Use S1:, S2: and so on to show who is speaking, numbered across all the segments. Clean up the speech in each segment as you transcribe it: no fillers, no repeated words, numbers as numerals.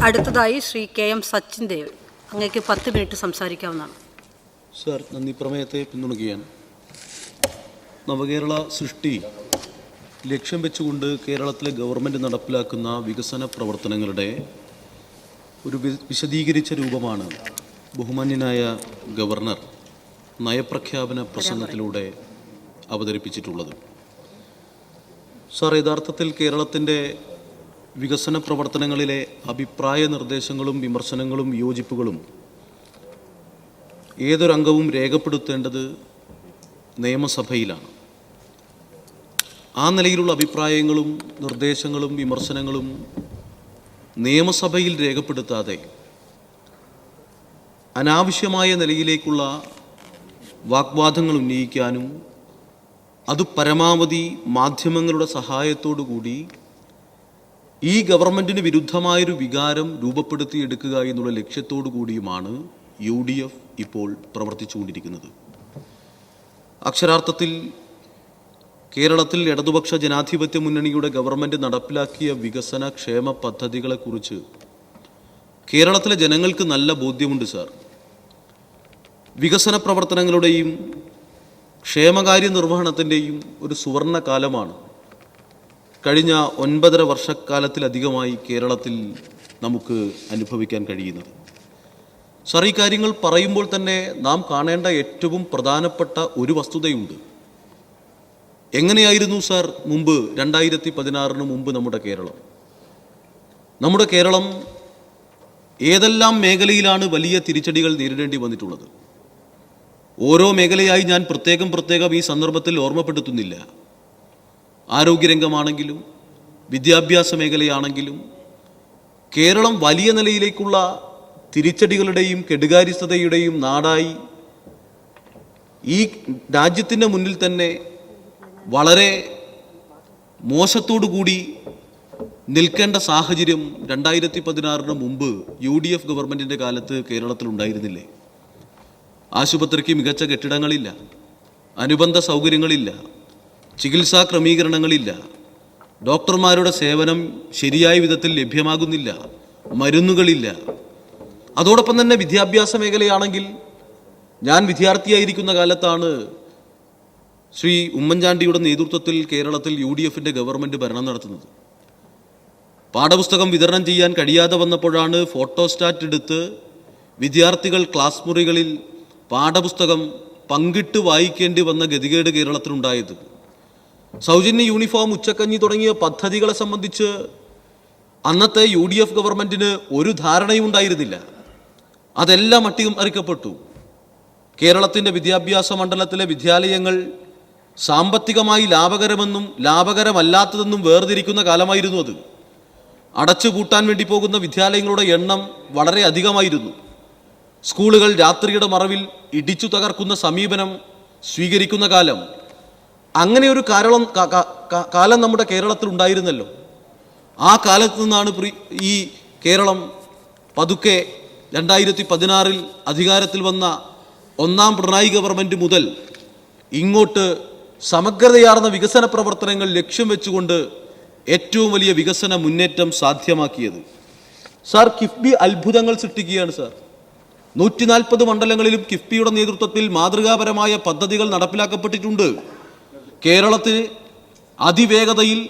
S1: അടുത്തതായി ശ്രീ KM സച്ചിൻ ദേവ്, അങ്ങേക്ക് 10 minute സംസാരിക്കാവുന്നതാണ്.
S2: Sir, നന്ദി. പ്രമേയത്തെ പിന്തുണയ്ക്കുകയാണ്. നവകേരള സൃഷ്ടി ലക്ഷ്യം വെച്ചുകൊണ്ട് കേരളത്തിലെ ഗവൺമെൻറ് നടപ്പിലാക്കുന്ന വികസന പ്രവർത്തനങ്ങളുടെ ഒരു വിശദീകരിച്ച രൂപമാണ് ബഹുമാന്യനായ ഗവർണർ നയപ്രഖ്യാപന പ്രസംഗത്തിലൂടെ അവതരിപ്പിച്ചിട്ടുള്ളത്. സാർ, യഥാർത്ഥത്തിൽ കേരളത്തിൻ്റെ വികസന പ്രവർത്തനങ്ങളിലെ അഭിപ്രായ നിർദ്ദേശങ്ങളും വിമർശനങ്ങളും വിയോജിപ്പുകളും ഏതൊരംഗവും രേഖപ്പെടുത്തേണ്ടത് നിയമസഭയിലാണ്. ആ നിലയിലുള്ള അഭിപ്രായങ്ങളും നിർദ്ദേശങ്ങളും വിമർശനങ്ങളും നിയമസഭയിൽ രേഖപ്പെടുത്താതെ അനാവശ്യമായ നിലയിലേക്കുള്ള വാഗ്വാദങ്ങൾ ഉന്നയിക്കാനും അത് പരമാവധി മാധ്യമങ്ങളുടെ സഹായത്തോടു കൂടി ഈ ഗവൺമെൻറ്റിന് വിരുദ്ധമായൊരു വികാരം രൂപപ്പെടുത്തിയെടുക്കുക എന്നുള്ള ലക്ഷ്യത്തോടു കൂടിയുമാണ് UDF ഇപ്പോൾ പ്രവർത്തിച്ചുകൊണ്ടിരിക്കുന്നത്. അക്ഷരാർത്ഥത്തിൽ കേരളത്തിൽ ഇടതുപക്ഷ ജനാധിപത്യ മുന്നണിയുടെ ഗവൺമെൻറ് നടപ്പിലാക്കിയ വികസന ക്ഷേമ പദ്ധതികളെക്കുറിച്ച് കേരളത്തിലെ ജനങ്ങൾക്ക് നല്ല ബോധ്യമുണ്ട് സാർ. വികസന പ്രവർത്തനങ്ങളുടെയും ക്ഷേമകാര്യ നിർവഹണത്തിൻ്റെയും ഒരു സുവർണ കാലമാണ് കഴിഞ്ഞ 9.5 വർഷക്കാലത്തിലധികമായി കേരളത്തിൽ നമുക്ക് അനുഭവിക്കാൻ കഴിയുന്നത്. സാർ, ഈ കാര്യങ്ങൾ പറയുമ്പോൾ തന്നെ നാം കാണേണ്ട ഏറ്റവും പ്രധാനപ്പെട്ട ഒരു വസ്തുതയുണ്ട്. എങ്ങനെയായിരുന്നു സാർ മുമ്പ് 2016 മുമ്പ് നമ്മുടെ കേരളം ഏതെല്ലാം മേഖലയിലാണ് വലിയ തിരിച്ചടികൾ നേരിടേണ്ടി വന്നിട്ടുള്ളത്? ഓരോ മേഖലയായി ഞാൻ പ്രത്യേകം ഈ സന്ദർഭത്തിൽ ഓർമ്മപ്പെടുത്തുന്നില്ല. ആരോഗ്യരംഗമാണെങ്കിലും വിദ്യാഭ്യാസ മേഖലയാണെങ്കിലും കേരളം വലിയ നിലയിലേക്കുള്ള തിരിച്ചടികളുടെയും കെടുകാര്യസ്ഥതയുടെയും നാടായി ഈ രാജ്യത്തിൻ്റെ മുന്നിൽ തന്നെ വളരെ മോശത്തോടു കൂടി നിൽക്കേണ്ട സാഹചര്യം 2016 മുമ്പ് UDF ഗവൺമെൻറ്റിൻ്റെ കാലത്ത് കേരളത്തിൽ ഉണ്ടായിരുന്നില്ലേ? ആശുപത്രിക്ക് മികച്ച കെട്ടിടങ്ങളില്ല, അനുബന്ധ സൗകര്യങ്ങളില്ല, ചികിത്സാ ക്രമീകരണങ്ങളില്ല, ഡോക്ടർമാരുടെ സേവനം ശരിയായ വിധത്തിൽ ലഭ്യമാകുന്നില്ല, മരുന്നുകളില്ല. അതോടൊപ്പം തന്നെ വിദ്യാഭ്യാസ മേഖലയാണെങ്കിൽ ഞാൻ വിദ്യാർത്ഥിയായിരിക്കുന്ന കാലത്താണ് ശ്രീ ഉമ്മൻചാണ്ടിയുടെ നേതൃത്വത്തിൽ കേരളത്തിൽ UDFൻ്റെ ഗവൺമെൻറ് ഭരണം നടത്തുന്നത്. പാഠപുസ്തകം വിതരണം ചെയ്യാൻ കഴിയാതെ വന്നപ്പോഴാണ് ഫോട്ടോസ്റ്റാറ്റ് എടുത്ത് വിദ്യാർത്ഥികൾ ക്ലാസ് മുറികളിൽ പാഠപുസ്തകം പങ്കിട്ട് വായിക്കേണ്ടി വന്ന ഗതികേട് കേരളത്തിലുണ്ടായത്. സൗജന്യ യൂണിഫോം, ഉച്ചക്കഞ്ഞി തുടങ്ങിയ പദ്ധതികളെ സംബന്ധിച്ച് അന്നത്തെ UDF ഗവൺമെൻറ്റിന് ഒരു ധാരണയും ഉണ്ടായിരുന്നില്ല. അതെല്ലാം അട്ടിമറിക്കപ്പെട്ടു. കേരളത്തിൻ്റെ വിദ്യാഭ്യാസ മണ്ഡലത്തിലെ വിദ്യാലയങ്ങൾ സാമ്പത്തികമായി ലാഭകരമെന്നും ലാഭകരമല്ലാത്തതെന്നും വേർതിരിക്കുന്ന കാലമായിരുന്നു അത്. അടച്ചുപൂട്ടാൻ വേണ്ടി പോകുന്ന വിദ്യാലയങ്ങളുടെ എണ്ണം വളരെ അധികമായിരുന്നു. സ്കൂളുകൾ രാത്രിയുടെ മറവിൽ ഇടിച്ചു തകർക്കുന്ന സമീപനം സ്വീകരിക്കുന്ന കാലം. അങ്ങനെ ഒരു കാലം നമ്മുടെ കേരളത്തിൽ ഉണ്ടായിരുന്നല്ലോ. ആ കാലത്ത് നിന്നാണ് ഈ കേരളം പതുക്കെ 2016 അധികാരത്തിൽ വന്ന ഒന്നാം പിണറായി ഗവൺമെൻറ് മുതൽ ഇങ്ങോട്ട് സമഗ്രതയാർന്ന വികസന പ്രവർത്തനങ്ങൾ ലക്ഷ്യം വെച്ചുകൊണ്ട് ഏറ്റവും വലിയ വികസന മുന്നേറ്റം സാധ്യമാക്കിയത്. സാർ, കിഫ്ബി അത്ഭുതങ്ങൾ സൃഷ്ടിക്കുകയാണ് സാർ. 140 മണ്ഡലങ്ങളിലും കിഫ്ബിയുടെ നേതൃത്വത്തിൽ മാതൃകാപരമായ പദ്ധതികൾ നടപ്പിലാക്കപ്പെട്ടിട്ടുണ്ട്. കേരളത്തിന് അതിവേഗതയിൽ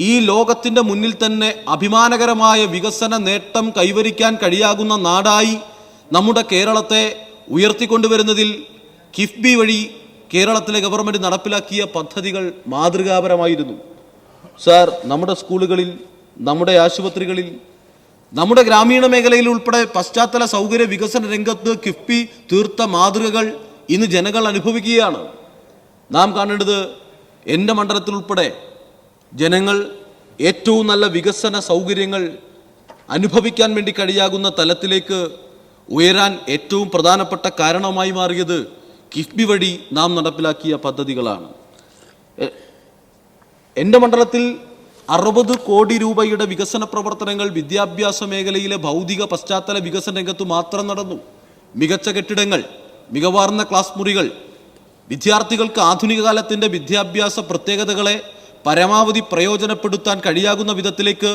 S2: ഈ ലോകത്തിൻ്റെ മുന്നിൽ തന്നെ അഭിമാനകരമായ വികസന നേട്ടം കൈവരിക്കാൻ കഴിയാകുന്ന നാടായി നമ്മുടെ കേരളത്തെ ഉയർത്തിക്കൊണ്ടുവരുന്നതിൽ കിഫ്ബി വഴി കേരളത്തിലെ ഗവൺമെൻറ് നടപ്പിലാക്കിയ പദ്ധതികൾ മാതൃകാപരമായിരുന്നു. സാർ, നമ്മുടെ സ്കൂളുകളിൽ, നമ്മുടെ ആശുപത്രികളിൽ, നമ്മുടെ ഗ്രാമീണ മേഖലയിൽ ഉൾപ്പെടെ പശ്ചാത്തല സൗകര്യ വികസന രംഗത്ത് കിഫ്ബി തീർത്ത മാതൃകകൾ ഇന്ന് ജനങ്ങൾ അനുഭവിക്കുകയാണ്. നാം കാണേണ്ടത് എൻ്റെ മണ്ഡലത്തിൽ ഉൾപ്പെടെ ജനങ്ങൾ ഏറ്റവും നല്ല വികസന സൗകര്യങ്ങൾ അനുഭവിക്കാൻ വേണ്ടി കഴിയാകുന്ന തലത്തിലേക്ക് ഉയരാൻ ഏറ്റവും പ്രധാനപ്പെട്ട കാരണമായി മാറിയത് കിഫ്ബി വഴി നാം നടപ്പിലാക്കിയ പദ്ധതികളാണ്. എൻ്റെ മണ്ഡലത്തിൽ 60 കോടി രൂപയുടെ വികസന പ്രവർത്തനങ്ങൾ വിദ്യാഭ്യാസ മേഖലയിലെ ഭൗതിക പശ്ചാത്തല വികസന രംഗത്ത് മാത്രം നടന്നു. മികച്ച കെട്ടിടങ്ങൾ, മികവാർന്ന ക്ലാസ് മുറികൾ, വിദ്യാർത്ഥികൾക്ക് ആധുനിക കാലത്തിൻ്റെ വിദ്യാഭ്യാസ പ്രത്യേകതകളെ പരമാവധി പ്രയോജനപ്പെടുത്താൻ കഴിയാകുന്ന വിധത്തിലേക്ക്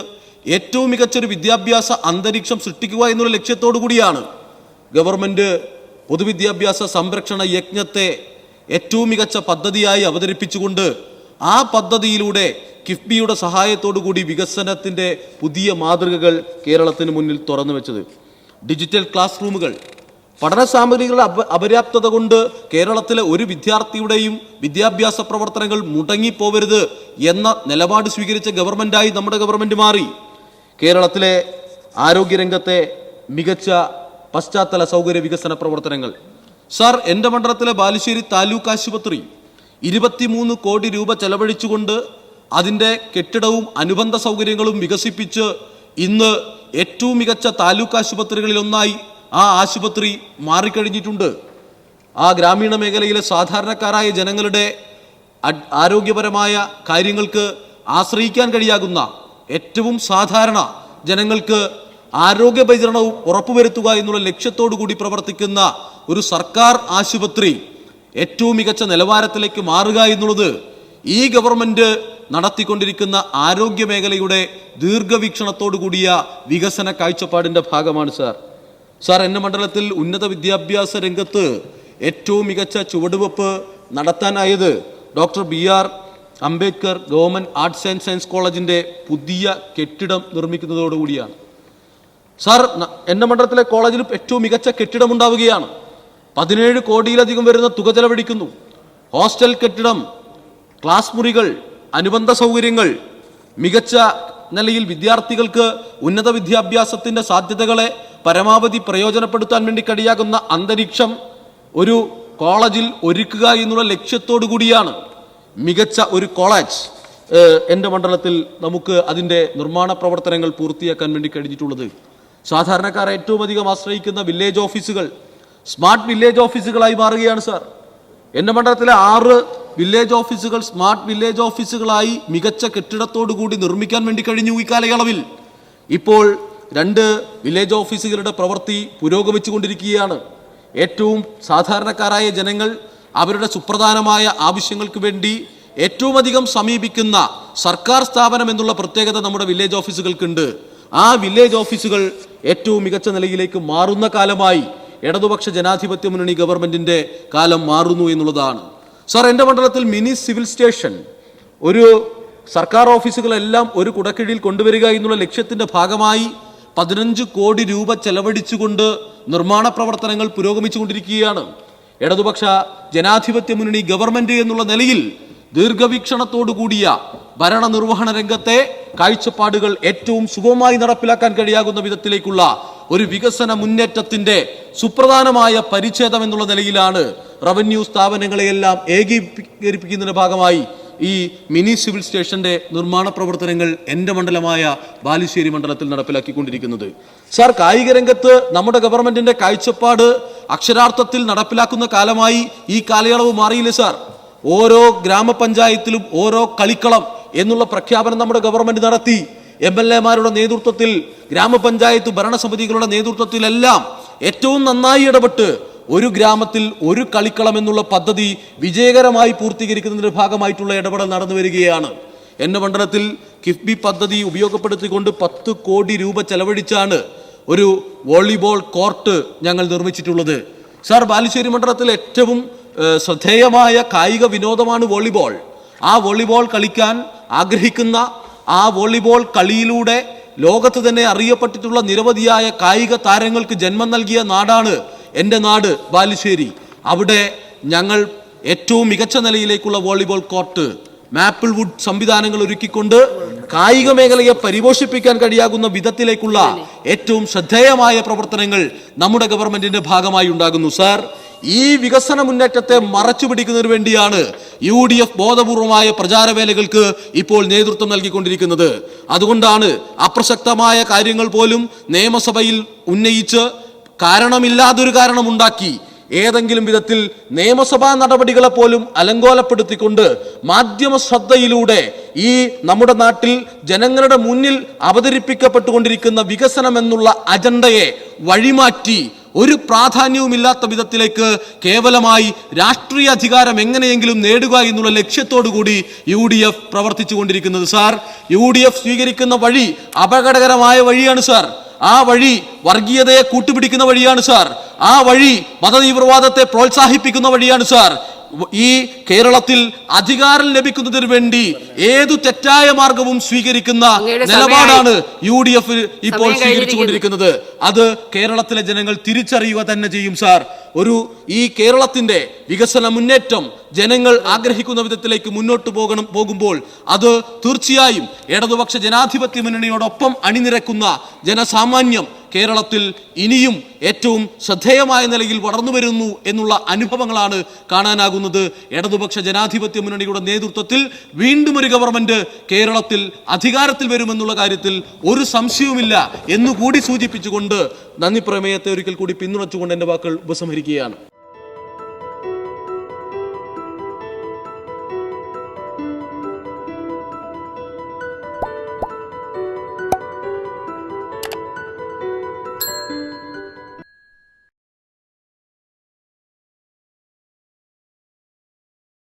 S2: ഏറ്റവും മികച്ചൊരു വിദ്യാഭ്യാസ അന്തരീക്ഷം സൃഷ്ടിക്കുക എന്നുള്ള ലക്ഷ്യത്തോടു കൂടിയാണ് ഗവൺമെൻറ് പൊതുവിദ്യാഭ്യാസ സംരക്ഷണ യജ്ഞത്തെ ഏറ്റവും മികച്ച പദ്ധതിയായി അവതരിപ്പിച്ചുകൊണ്ട് ആ പദ്ധതിയിലൂടെ കിഫ്ബിയുടെ സഹായത്തോടു കൂടി വികസനത്തിൻ്റെ പുതിയ മാതൃകകൾ കേരളത്തിന് മുന്നിൽ തുറന്നു വെച്ചത്. ഡിജിറ്റൽ ക്ലാസ് റൂമുകൾ, പഠന സാമഗ്രികളുടെ അപര്യാപ്തത കൊണ്ട് കേരളത്തിലെ ഒരു വിദ്യാർത്ഥിയുടെയും വിദ്യാഭ്യാസ പ്രവർത്തനങ്ങൾ മുടങ്ങിപ്പോവരുത് എന്ന നിലപാട് സ്വീകരിച്ച ഗവൺമെൻറ്റായി നമ്മുടെ ഗവൺമെൻറ് മാറി. കേരളത്തിലെ ആരോഗ്യരംഗത്തെ മികച്ച പശ്ചാത്തല സൗകര്യ വികസന പ്രവർത്തനങ്ങൾ. സാർ, എൻ്റെ മണ്ഡലത്തിലെ ബാലുശ്ശേരി താലൂക്ക് ആശുപത്രി 23 കോടി രൂപ ചെലവഴിച്ചുകൊണ്ട് അതിൻ്റെ കെട്ടിടവും അനുബന്ധ സൗകര്യങ്ങളും വികസിപ്പിച്ച് ഇന്ന് ഏറ്റവും മികച്ച താലൂക്ക് ആശുപത്രികളിലൊന്നായി ആ ആശുപത്രി മാറിക്കഴിഞ്ഞിട്ടുണ്ട്. ആ ഗ്രാമീണ മേഖലയിലെ സാധാരണക്കാരായ ജനങ്ങളുടെ ആരോഗ്യപരമായ കാര്യങ്ങൾക്ക് ആശ്രയിക്കാൻ കഴിയാകുന്ന, ഏറ്റവും സാധാരണ ജനങ്ങൾക്ക് ആരോഗ്യ പരിചരണവും ഉറപ്പുവരുത്തുക എന്നുള്ള ലക്ഷ്യത്തോടു കൂടി പ്രവർത്തിക്കുന്ന ഒരു സർക്കാർ ആശുപത്രി ഏറ്റവും മികച്ച നിലവാരത്തിലേക്ക് മാറുക എന്നുള്ളത് ഈ ഗവൺമെൻറ് നടത്തിക്കൊണ്ടിരിക്കുന്ന ആരോഗ്യ മേഖലയുടെ ദീർഘവീക്ഷണത്തോടു കൂടിയ വികസന കാഴ്ചപ്പാടിൻ്റെ ഭാഗമാണ് സാർ, എൻ്റെ മണ്ഡലത്തിൽ ഉന്നത വിദ്യാഭ്യാസ രംഗത്ത് ഏറ്റവും മികച്ച ചുവടുവെപ്പ് നടത്താനായത് doctor BR Ambedkar government arts and science കോളേജിൻ്റെ പുതിയ കെട്ടിടം നിർമ്മിക്കുന്നതോടുകൂടിയാണ്. സാർ, എൻ്റെ മണ്ഡലത്തിലെ കോളേജിൽ ഏറ്റവും മികച്ച കെട്ടിടം ഉണ്ടാവുകയാണ്. 17 കോടിയിലധികം വരുന്ന തുക ചെലവഴിക്കുന്നു. ഹോസ്റ്റൽ കെട്ടിടം, ക്ലാസ് മുറികൾ, അനുബന്ധ സൗകര്യങ്ങൾ, മികച്ച നിലയിൽ വിദ്യാർത്ഥികൾക്ക് ഉന്നത വിദ്യാഭ്യാസത്തിൻ്റെ സാധ്യതകളെ പരമാവധി പ്രയോജനപ്പെടുത്താൻ വേണ്ടി കഴിയാകുന്ന അന്തരീക്ഷം ഒരു കോളേജിൽ ഒരുക്കുക എന്നുള്ള ലക്ഷ്യത്തോടു കൂടിയാണ് മികച്ച ഒരു കോളേജ് എൻ്റെ മണ്ഡലത്തിൽ നമുക്ക് അതിൻ്റെ നിർമ്മാണ പ്രവർത്തനങ്ങൾ പൂർത്തിയാക്കാൻ വേണ്ടി കഴിഞ്ഞിട്ടുള്ളത്. സാധാരണക്കാരെ ഏറ്റവും അധികം ആശ്രയിക്കുന്ന വില്ലേജ് ഓഫീസുകൾ സ്മാർട്ട് വില്ലേജ് ഓഫീസുകളായി മാറുകയാണ് സാർ. എൻ്റെ മണ്ഡലത്തിലെ 6 വില്ലേജ് ഓഫീസുകൾ സ്മാർട്ട് വില്ലേജ് ഓഫീസുകളായി മികച്ച കെട്ടിടത്തോടു കൂടി നിർമ്മിക്കാൻ വേണ്ടി കഴിഞ്ഞു ഈ കാലയളവിൽ. ഇപ്പോൾ 2 വില്ലേജ് ഓഫീസുകളുടെ പ്രവൃത്തി പുരോഗമിച്ചു കൊണ്ടിരിക്കുകയാണ്. ഏറ്റവും സാധാരണക്കാരായ ജനങ്ങൾ അവരുടെ സുപ്രധാനമായ ആവശ്യങ്ങൾക്ക് വേണ്ടി ഏറ്റവും അധികം സമീപിക്കുന്ന സർക്കാർ സ്ഥാപനം എന്നുള്ള പ്രത്യേകത നമ്മുടെ വില്ലേജ് ഓഫീസുകൾക്കുണ്ട്. ആ വില്ലേജ് ഓഫീസുകൾ ഏറ്റവും മികച്ച നിലയിലേക്ക് മാറുന്ന കാലമായി ഇടതുപക്ഷ ജനാധിപത്യ മുന്നണി ഗവൺമെൻറ്റിൻ്റെ കാലം മാറുന്നു എന്നുള്ളതാണ്. സാർ, എൻ്റെ മണ്ഡലത്തിൽ മിനി സിവിൽ സ്റ്റേഷൻ, ഒരു സർക്കാർ ഓഫീസുകളെല്ലാം ഒരു കുടക്കീഴിൽ കൊണ്ടുവരിക എന്നുള്ള ലക്ഷ്യത്തിൻ്റെ ഭാഗമായി 15 കോടി രൂപ ചെലവഴിച്ചുകൊണ്ട് നിർമ്മാണ പ്രവർത്തനങ്ങൾ പുരോഗമിച്ചുകൊണ്ടിരിക്കുകയാണ്. ഇടതുപക്ഷ ജനാധിപത്യ മുന്നണി ഗവൺമെൻറ് എന്നുള്ള നിലയിൽ ദീർഘവീക്ഷണത്തോടു കൂടിയ ഭരണനിർവഹണ രംഗത്തെ കാഴ്ചപ്പാടുകൾ ഏറ്റവും സുഗമമായി നടപ്പിലാക്കാൻ കഴിയാകുന്ന വിധത്തിലേക്കുള്ള ഒരു വികസന മുന്നേറ്റത്തിൻ്റെ സുപ്രധാനമായ പരിച്ഛേദം എന്നുള്ള നിലയിലാണ് റവന്യൂ സ്ഥാപനങ്ങളെയെല്ലാം ഏകീകരിപ്പിക്കുന്നതിൻ്റെ ഭാഗമായി ഈ മിനി സിവിൽ സ്റ്റേഷൻ്റെ നിർമ്മാണ പ്രവർത്തനങ്ങൾ എൻ്റെ മണ്ഡലമായ ബാലുശ്ശേരി മണ്ഡലത്തിൽ നടപ്പിലാക്കിക്കൊണ്ടിരിക്കുന്നത്. സാർ, കായിക രംഗത്ത് നമ്മുടെ ഗവൺമെൻറ്റിൻ്റെ കാഴ്ചപ്പാട് അക്ഷരാർത്ഥത്തിൽ നടപ്പിലാക്കുന്ന കാലമായി ഈ കാലയളവ് മാറിയില്ലേ സാർ? ഓരോ ഗ്രാമപഞ്ചായത്തിലും ഓരോ കളിക്കളം എന്നുള്ള പ്രഖ്യാപനം നമ്മുടെ ഗവൺമെൻറ് നടത്തി. MLA-മാരുടെ നേതൃത്വത്തിൽ, ഗ്രാമപഞ്ചായത്ത് ഭരണസമിതികളുടെ നേതൃത്വത്തിലെല്ലാം ഏറ്റവും നന്നായി ഇടപെട്ട് ഒരു ഗ്രാമത്തിൽ ഒരു കളിക്കളം എന്നുള്ള പദ്ധതി വിജയകരമായി പൂർത്തീകരിക്കുന്നതിൻ്റെ ഭാഗമായിട്ടുള്ള ഇടപെടൽ നടന്നു വരികയാണ്. എൻ്റെ മണ്ഡലത്തിൽ കിഫ്ബി പദ്ധതി ഉപയോഗപ്പെടുത്തിക്കൊണ്ട് 10 കോടി രൂപ ചെലവഴിച്ചാണ് ഒരു വോളിബോൾ കോർട്ട് ഞങ്ങൾ നിർമ്മിച്ചിട്ടുള്ളത്. സാർ, ബാലുശ്ശേരി മണ്ഡലത്തിൽ ഏറ്റവും ശ്രദ്ധേയമായ കായിക വിനോദമാണ് വോളിബോൾ. ആ വോളിബോൾ കളിക്കാൻ ആഗ്രഹിക്കുന്ന, ആ വോളിബോൾ കളിയിലൂടെ ലോകത്ത് തന്നെ അറിയപ്പെട്ടിട്ടുള്ള നിരവധിയായ കായിക താരങ്ങൾക്ക് ജന്മം നൽകിയ നാടാണ് എൻ്റെ നാട് ബാലുശ്ശേരി. അവിടെ ഞങ്ങൾ ഏറ്റവും മികച്ച നിലയിലേക്കുള്ള വോളിബോൾ കോർട്ട്, മാപ്പിൾ വുഡ് സംവിധാനങ്ങൾ ഒരുക്കിക്കൊണ്ട് കായിക മേഖലയെ പരിപോഷിപ്പിക്കാൻ കഴിയാകുന്ന വിധത്തിലേക്കുള്ള ഏറ്റവും ശ്രദ്ധേയമായ പ്രവർത്തനങ്ങൾ നമ്മുടെ ഗവൺമെന്റിന്റെ ഭാഗമായി ഉണ്ടാകുന്നു. സാർ, ഈ വികസന മുന്നേറ്റത്തെ മറച്ചു പിടിക്കുന്നതിന് വേണ്ടിയാണ് UDF ബോധപൂർവമായ പ്രചാരവേലകൾക്ക് ഇപ്പോൾ നേതൃത്വം നൽകിക്കൊണ്ടിരിക്കുന്നത്. അതുകൊണ്ടാണ് അപ്രസക്തമായ കാര്യങ്ങൾ പോലും നിയമസഭയിൽ ഉന്നയിച്ച് കാരണമില്ലാതൊരു കാരണമുണ്ടാക്കി ഏതെങ്കിലും വിധത്തിൽ നിയമസഭാ നടപടികളെ പോലും അലങ്കോലപ്പെടുത്തിക്കൊണ്ട് മാധ്യമ ശ്രദ്ധയിലൂടെ ഈ നമ്മുടെ നാട്ടിൽ ജനങ്ങളുടെ മുന്നിൽ അവതരിപ്പിക്കപ്പെട്ടുകൊണ്ടിരിക്കുന്ന വികസനം എന്നുള്ള അജണ്ടയെ വഴിമാറ്റി ഒരു പ്രാധാന്യവുമില്ലാത്ത വിധത്തിലേക്ക് കേവലമായി രാഷ്ട്രീയ അധികാരം എങ്ങനെയെങ്കിലും നേടുക എന്നുള്ള ലക്ഷ്യത്തോടു കൂടി UDF പ്രവർത്തിച്ചു കൊണ്ടിരിക്കുന്നത്. സാർ, UDF സ്വീകരിക്കുന്ന വഴി അപകടകരമായ വഴിയാണ് സാർ. ആ വഴി വർഗീയതയെ കൂട്ടുപിടിക്കുന്ന വഴിയാണ് സാർ. ആ വഴി മതതീവ്രവാദത്തെ പ്രോത്സാഹിപ്പിക്കുന്ന വഴിയാണ് സാർ. ഈ കേരളത്തിൽ അധികാരം ലഭിക്കുന്നതിന് വേണ്ടി ഏതു തെറ്റായ മാർഗവും സ്വീകരിക്കുന്ന നിലപാടാണ് UDF ഇപ്പോൾ സ്വീകരിച്ചുകൊണ്ടിരിക്കുന്നത്. അത് കേരളത്തിലെ ജനങ്ങൾ തിരിച്ചറിയുക തന്നെ ചെയ്യും സാർ. ഈ കേരളത്തിന്റെ വികസന മുന്നേറ്റം ജനങ്ങൾ ആഗ്രഹിക്കുന്ന വിധത്തിലേക്ക് മുന്നോട്ട് പോകുമ്പോൾ അത് തീർച്ചയായും ഇടതുപക്ഷ ജനാധിപത്യ മുന്നണിയോടൊപ്പം അണിനിരക്കുന്ന ജനസാമാന്യം കേരളത്തിൽ ഇനിയും ഏറ്റവും ശ്രദ്ധേയമായ നിലയിൽ വളർന്നു വരുന്നു എന്നുള്ള അനുഭവങ്ങളാണ് കാണാനാകുന്നത്. ഇടതുപക്ഷ ജനാധിപത്യ മുന്നണിയുടെ നേതൃത്വത്തിൽ വീണ്ടും ഒരു ഗവൺമെന്റ് കേരളത്തിൽ അധികാരത്തിൽ വരുമെന്നുള്ള കാര്യത്തിൽ ഒരു സംശയവുമില്ല എന്നുകൂടി സൂചിപ്പിച്ചുകൊണ്ട് നന്ദി പ്രമേയത്തെ ഒരിക്കൽ കൂടി പിന്തുണച്ചുകൊണ്ട് എന്റെ വാക്കുകൾ ഉപസംഹരിക്കുകയാണ്.